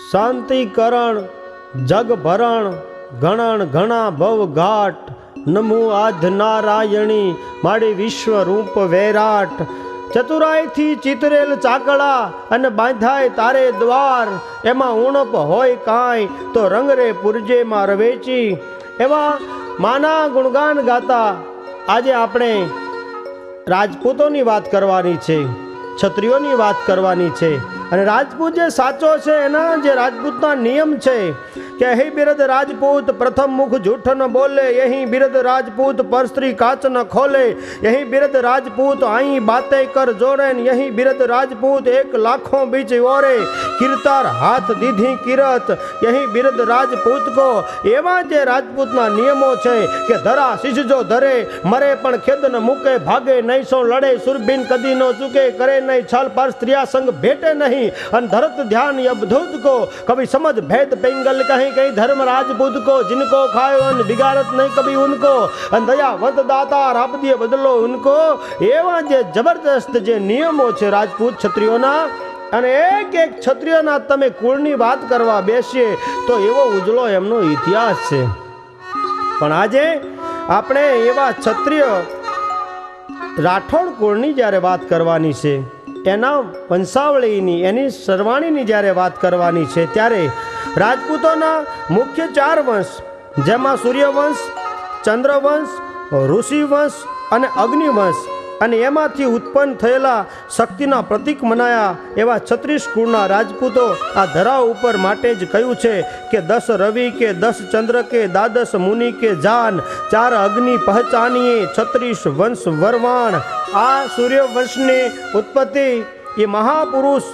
શાંતિકરણ જગ ભરણ ગણન ઘણા ભવ ઘાટ નમુ આધ નારાયણી માડી વિશ્વ રૂપ વૈરાટ ચતુરાઈથી ચિતરેલ ચાકડા અને બાંધાય તારે દ્વાર એમાં ઉણપ હોય કાંઈ તો રંગરે પૂરજે માં રવેચી એવા માના ગુણગાન ગાતા આજે આપણે રાજપૂતોની વાત કરવાની છે, ક્ષત્રિયોની વાત કરવાની છે અને રાજપૂત જે સાચો છે એના જે રાજપૂતના નિયમ છે કે અહીં બિરદ રાજપૂત પ્રથમ મુખ જૂઠ ન બોલે, यहीं બિરદ રાજપૂત પર સ્ત્રી કાચ ન ખોલે, यहीं બિરદ રાજપૂત અહીં બાતે કર જોરે, यहीं બિરદ રાજપૂત એક લાખો બીચ ઓરે, કીર્તાર હાથ દીધી કિરત यहीं બિરદ રાજપૂત કો. એવા જે રાજપૂતના નિયમો છે કે ધરા શિશ જો ધરે મરે પણ ખેદ ન મૂકે, ભાગે નહીં સો લડે સુરભીન કદી નો ચૂકે, કરે નહીં છલ પર સ્ત્રિયા સંગ ભેટે નહીં, અને ધરત ધ્યાન અબધૂત को कभी समझ भेद पिंगल कहीं कहीं धर्म राजपूत को, जिनको खायो अन बिगाड़त नहीं कभी उनको, अन दयावंत दाता राप दिए बदलो उनको. एवा जे जबरदस्त जे नियमो छे राजपूत क्षत्रियोना અને એક એક ક્ષત્રિયોના તમે કુળની વાત કરવા બેસીએ તો એવો ઉજળો એમનો ઇતિહાસ છે. પણ આજે આપણે એવા ક્ષત્રિય રાઠોડ કુળની જ્યારે વાત કરવાની છે, એના વંશાવળીની એની સરવાણીની જ્યારે વાત કરવાની છે ત્યારે રાજપૂતોના મુખ્ય 4 વંશ જેમાં સૂર્યવંશ, ચંદ્રવંશ, ઋષિવંશ અને અગ્નિવંશ અને એમાંથી ઉત્પન્ન થયેલા શક્તિના પ્રતીક મનાયા એવા 36 કુળના રાજપૂતો આ ધરા ઉપર માટે જ કહ્યું છે કે 10 રવિ કે 10 ચંદ્ર કે દ્વાદશ મુનિ કે જાન, 4 અગ્નિ પહચાનીએ 36 વંશ વરવાણ. આ સૂર્યવંશની ઉત્પત્તિ એ મહાપુરુષ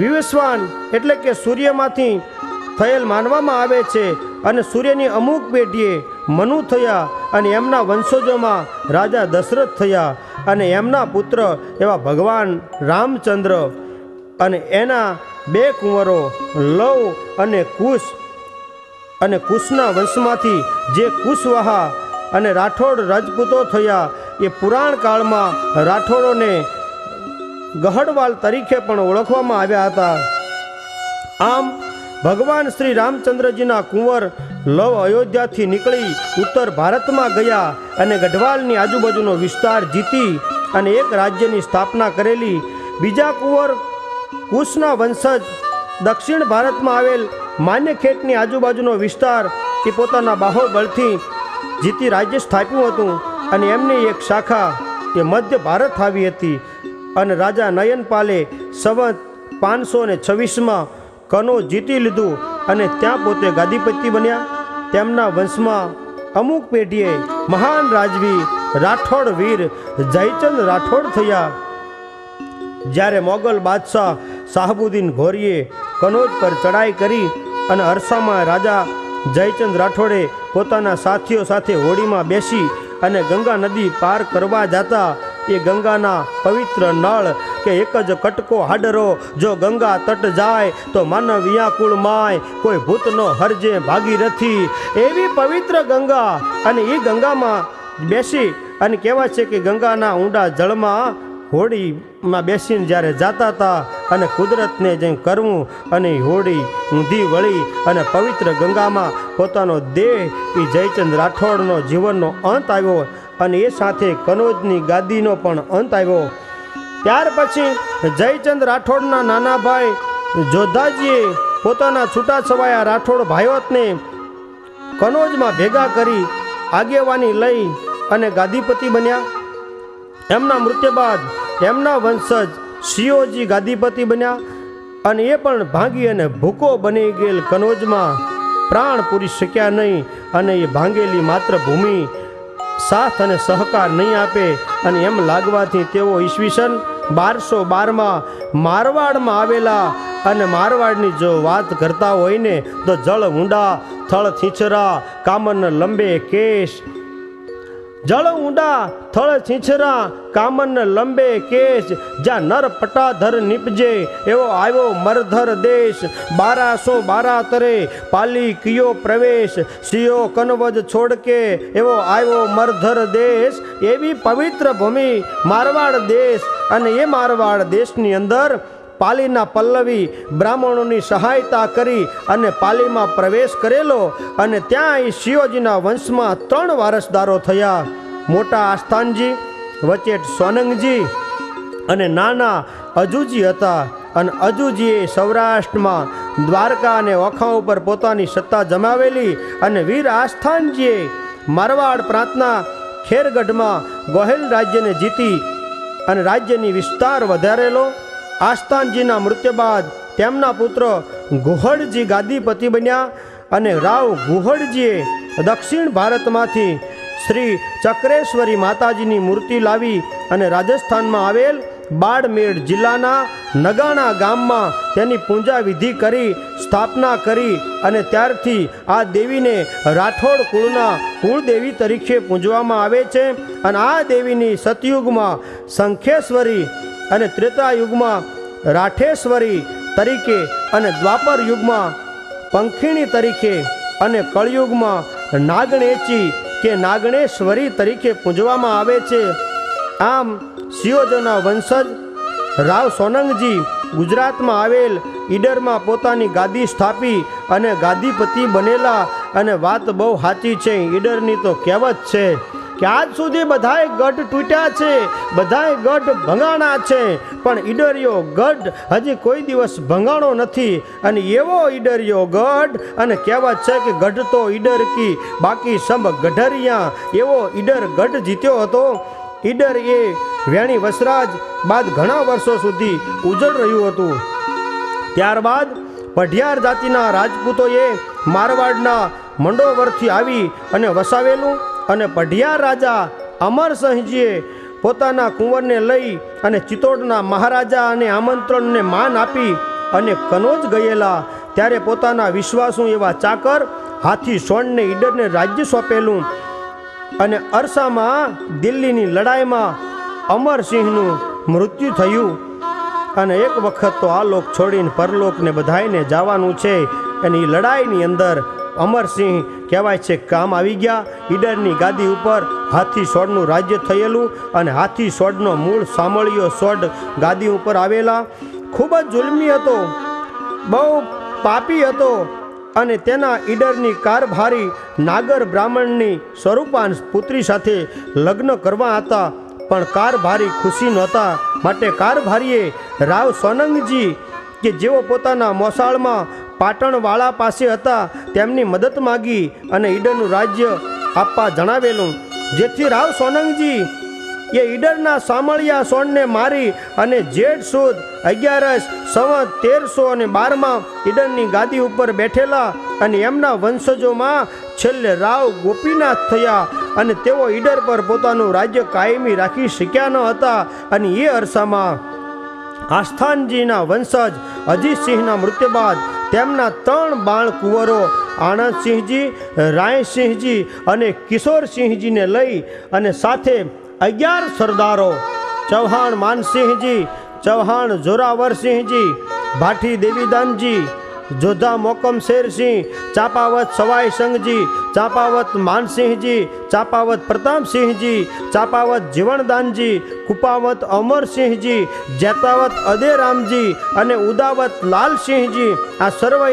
વિવસ્વાન એટલે કે સૂર્યમાંથી થયેલ માનવામાં આવે છે અને સૂર્યની અમુક પેઢીએ મનુ થયા અને એમના વંશજોમાં રાજા દશરથ થયા અને એમના પુત્ર એવા ભગવાન રામચંદ્ર અને એના 2 કુંવરો લવ અને કુશ, અને કુશના વંશમાંથી જે કુશવાહા અને રાઠોડ રાજપૂતો થયા એ પુરાણ કાળમાં રાઠોડોને ગહડવાલ તરીકે પણ ઓળખવામાં આવ્યા હતા. આમ ભગવાન શ્રી રામચંદ્રજીના કુંવર લવ અયોધ્યાથી નીકળી ઉત્તર ભારતમાં ગયા અને ગઢવાલની આજુબાજુનો વિસ્તાર જીતી અને એક રાજ્યની સ્થાપના કરેલી. બીજા કુંવર કુશના વંશજ દક્ષિણ ભારતમાં આવેલ માન્યખેટની આજુબાજુનો વિસ્તાર એ પોતાના બાહુબળથી જીતી રાજ્ય સ્થાપ્યું હતું અને એમની એક શાખા એ મધ્ય ભારત આવી હતી અને રાજા નયનપાલે સંવત 526માં કનોજ જીતી લીધું અને ત્યાં પોતે ગાદીપતિ બન્યા. તેમના વંશમાં અમુક પેઢીએ મહાન રાજવી રાઠોડ વીર જયચંદ રાઠોડ થયા. જ્યારે મોગલ બાદશાહ શાહબુદ્દીન ઘોરીએ કનોજ પર ચડાઈ કરી અને અરસામાં રાજા જયચંદ રાઠોડે પોતાના સાથીઓ સાથે હોડીમાં બેસી અને ગંગા નદી પાર કરવા જતા એ ગંગાના પવિત્ર નળ કે એક જ કટકો હાડરો જો ગંગા તટ જાય તો માનવ વ્યાકુળ માય કોઈ ભૂતનો હરજે ભાગીરથી. એવી પવિત્ર ગંગા અને એ ગંગામાં બેસી અને કહેવાય છે કે ગંગાના ઊંડા જળમાં હોડીમાં બેસીને જ્યારે જાતા હતા અને કુદરતને જેમ કરવું અને હોડી ઊંધી વળી અને પવિત્ર ગંગામાં પોતાનો દેહ એ જયચંદ રાઠોડનો જીવનનો અંત આવ્યો અને એ સાથે કનોજની ગાદીનો પણ અંત આવ્યો. ત્યાર પછી જયચંદ રાઠોડના નાના ભાઈ જોધાજીએ પોતાના છૂટાછવાયા રાઠોડ ભાઈઓને કનોજમાં ભેગા કરી આગેવાની લઈ અને ગાદીપતિ બન્યા. એમના મૃત્યુ બાદ એમના વંશજ શિયોજી ગાદીપતિ બન્યા અને એ પણ ભાંગી અને ભૂકો બની ગયેલ કનોજમાં પ્રાણ પૂરી શક્યા નહીં અને એ ભાંગેલી માત્ર ભૂમિ સાથ અને સહકાર નહીં આપે અને એમ લાગવાથી તેઓ ઈસવીસન 1212માં મારવાડમાં આવેલા અને મારવાડની જો વાત કરતા હોય ને તો જળ ઊંડા થળ છીંછરા કામન લંબે કેશ, જળ ઊંડા થળ છીંછરા કામન લંબે કેશ, જ્યાં નર પટાધર નીપજે એવો આવ્યો મરધર દેશ, 1212 તરે પાલી કિયો પ્રવેશ, સિયો કનવજ છોડ કે એવો આવ્યો મરધર દેશ. એવી પવિત્ર ભૂમિ મારવાડ દેશ અને એ મારવાડ દેશની અંદર પાલીના પલ્લવી બ્રાહ્મણોની સહાયતા કરી અને પાલીમાં પ્રવેશ કરેલો અને ત્યાં એ શિવજીના વંશમાં 3 વારસદારો થયા. મોટા આસ્થાનજી, વચેટ સોનંગજી અને નાના અજુજી હતા. અને અજુજીએ સૌરાષ્ટ્રમાં દ્વારકા અને ઓખા ઉપર પોતાની સત્તા જમાવેલી અને વીર આસ્થાનજીએ મારવાડ પ્રાંતના ખેરગઢમાં ગોહિલ રાજ્યને જીતી અને રાજ્યની વિસ્તાર વધારેલો. આસ્થાનજીના મૃત્યુ બાદ તેમના પુત્ર ગુહળજી ગાદીપતિ બન્યા અને રાવ ગુહળજીએ દક્ષિણ ભારતમાંથી શ્રી ચક્રેશ્વરી માતાજીની મૂર્તિ લાવી અને રાજસ્થાનમાં આવેલ બાડમેર જિલ્લાના નગાણા ગામમાં તેની પૂજા વિધિ કરી સ્થાપના કરી અને ત્યારથી આ દેવીને રાઠોડ કુળના કુળદેવી તરીકે પૂજવામાં આવે છે. અને આ દેવીની સતયુગમાં શંખેશ્વરી અને ત્રેતાયુગમાં રાઠેશ્વરી તરીકે અને દ્વાપર યુગમાં પંખીણી તરીકે અને કળયુગમાં નાગણેચી કે નાગણેશ્વરી તરીકે પૂજવામાં આવે છે. આમ શિવજોના વંશજ રાવ સોનંગજી ગુજરાતમાં આવેલ ઈડરમાં પોતાની ગાદી સ્થાપી અને ગાદીપતિ બનેલા. અને વાત બહુ સાચી છે. ઈડરની તો કહેવત છે કે આજ સુધી બધાય ગઢ તૂટ્યા છે, બધાય ગઢ ભંગાણા છે, પણ ઈડરિયો ગઢ હજી કોઈ દિવસ ભંગાણો નથી. અને એવો ઈડરિયો ગઢ, અને કહેવત છે કે ગઢ તો ઈડર કી બાકી સબ ગઢરિયા, એવો ઈડર ગઢ જીત્યો હતો. ઈડર એ વેણી વસરાજ બાદ ઘણા વર્ષો સુધી ઉજળ રહ્યું હતું. ત્યારબાદ પઢિયાર જાતિના રાજપૂતોએ મારવાડના મંડોવરથી આવી અને વસાવેલું. અને પઢિયાર રાજા અમરસિંહજીએ પોતાના કુંવરને લઈ અને ચિત્તોડના મહારાજા અને આમંત્રણને માન આપી અને કનોજ ગયેલા. ત્યારે પોતાના વિશ્વાસુ એવા ચાકર હાથી સોણને ઈડરને રાજ્ય સોંપેલું. અને અરસામાં દિલ્હીની લડાઈમાં અમરસિંહનું મૃત્યુ થયું. અને એક વખત તો આ લોક છોડીને પરલોકને બધાઈને જવાનું છે. અને એ લડાઈની અંદર અમરસિંહ કહેવાય છે કામ આવી ગયા. ઈડરની ગાદી ઉપર હાથી સોડનું રાજ્ય થયેલું. અને હાથી સોડનો મૂળ સામળિયો સોડ ગાદી ઉપર આવેલા. ખૂબ જ જુલ્મી હતો, બહુ પાપી હતો. અને તેના ઈડરની કારભારી નાગર બ્રાહ્મણની સ્વરૂપાન પુત્રી સાથે લગ્ન કરવા હતા. પણ કારભારી ખુશી નહોતા. માટે કારભારીએ રાવ સોનંગજી કે જેઓ પોતાના મોસાળમાં પાટણવાળા પાસે હતા તેમની મદદ માગી અને ઈડરનું રાજ્ય આપવા જણાવેલું. જેથી રાવ સોનંગજી એ ઈડરના સામળિયા સોણને મારી અને જેઠ સુદ 11 સંવત 1312માં ઈડરની ગાદી ઉપર બેઠેલા. અને એમના વંશજોમાં છેલ્લે રાવ ગોપીનાથ થયા. અને તેઓ ઈડર પર પોતાનું રાજ્ય કાયમી રાખી શક્યા ન હતા. અને એ અરસામાં આસ્થાનજીના વંશજ અજીતસિંહના મૃત્યુ બાદ તેમના 3 બાળ કુંવરો આનંદસિંહજી, રાયસિંહજી અને કિશોરસિંહજીને લઈ અને સાથે 11 સરદારો ચૌહાણ માનસિંહજી, ચૌહાણ જોરાવરસિંહજી, ભાટી દેવીદાનજી, જોધા મોકમ શેરસિંહ, ચાપાવત સવાઈ સંઘજી, ચાપાવત માનસિંહજી, ચાપાવત પ્રતાપસિંહજી, ચાપાવત જીવણદાનજી, કુપાવત અમરસિંહજી, જેતાવત અદેરામજી અને ઉદાવત લાલસિંહજી આ સર્વએ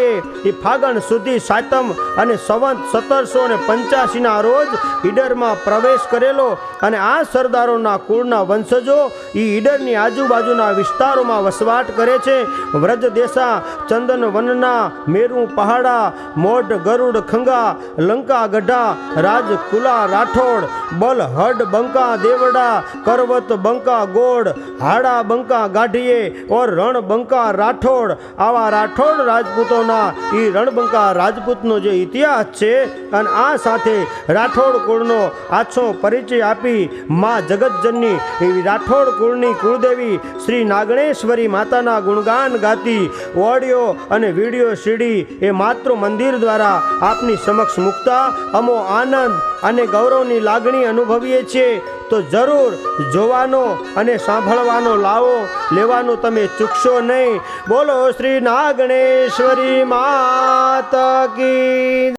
એ ફાગણ સુધી સાતમ અને સંવત 1785ના રોજ ઈડરમાં પ્રવેશ કરેલો. અને આ સરદારોના કુળના વંશજો એ ઈડરની આજુબાજુના વિસ્તારોમાં વસવાટ કરે છે. વ્રજદેશા, ચંદન વનના, મેરુ પહાડા, મોઢ ગરુડ ખંગા, લંકા ગઢા, રાજકુલા રાઠોડ, બલ હડ બંકા દેવડા, કરવત બંકા ગોળ, હાડા બંકા ગાઢીએ ઓર રણ બંકા રાઠોડ. આવા રાઠોડ રાજપૂતોના એ રણબંકા રાજપૂતનો જે ઇતિહાસ છે. અને આ સાથે રાઠોડ કુળનો આછો પરિચય આપી મા જગતજનની એવી રાઠોડ કુળની કુળદેવી શ્રી નાગણેશ્વરી માતાના ગુણગાન ગાતી ઓડિયો અને વિડીયો સીડી એ માત્ર મંદિર દ્વારા આપની સમક્ષ મૂકતા અમો આનંદ અને ગૌરવની લાગણી અનુભવીએ છીએ. તો જરૂર જોવાનો અને સાંભળવાનો લાવો લેવાનો તમે ચૂકશો નહીં. બોલો શ્રી નાગણેશ્વરી માતા કી.